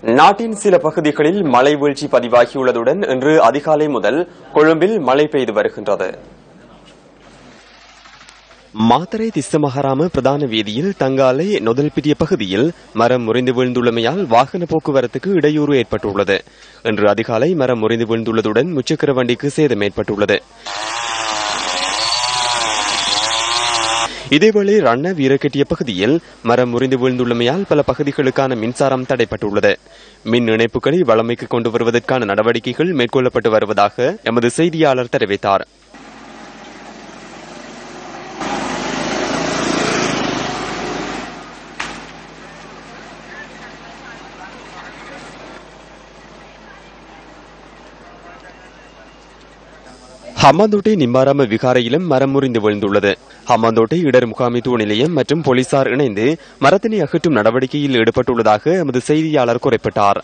நாட்டின் சில பகுதிகளில் மழை வீழ்ச்சி பதிவாகியுள்ளதுடன் இன்று அதிகாலை முதல் கொழும்பில் மழை பெய்து வருகின்றது. மாத்தறை திஸ்ஸமஹராம பிரதான வீதியில் தங்காலை நொதல்பிட்டிய பகுதியில் மரம் முறிந்து வீழ்ந்துள்ளமையால் வாகன போக்குவரத்துக்கு இடையூறு ஏற்பட்டுள்ளது. இன்று அதிகாலை மரம் முறிந்து வீழ்ந்துள்ளதுடன் முச்சக்கர வண்டிக்கு சேதம் ஏற்பட்டுள்ளது. இதேவேளை ரண்ண வீரக்கெட்டிய பகுதியில் மரம் முறிந்து வீழ்ந்துள்ளமையால் பல பகுதிகளுக்கான மின்சாரம் தடைப்பட்டுள்ளது. மின் இணைப்புகளை வளமைக்கு கொண்டு வருவதற்கான நடவடிக்கைகள் மேற்கொள்ளப்பட்டு வருவதாக எமது செய்தியாளர் தெரிவித்தார். ஹம்பாந்தோட்டை நிம்பாராம விகாரையிலும் மரம் முறிந்து வீழ்ந்துள்ளது. ஹம்பாந்தோட்டை இடர் முகாமைத்துவ நிலையம் மற்றும் போலீசார் இணைந்து மரத்தினை அகற்றும் நடவடிக்கையில் ஈடுபட்டுள்ளதாக எமது செய்தியாளர் குறிப்பிட்டார்.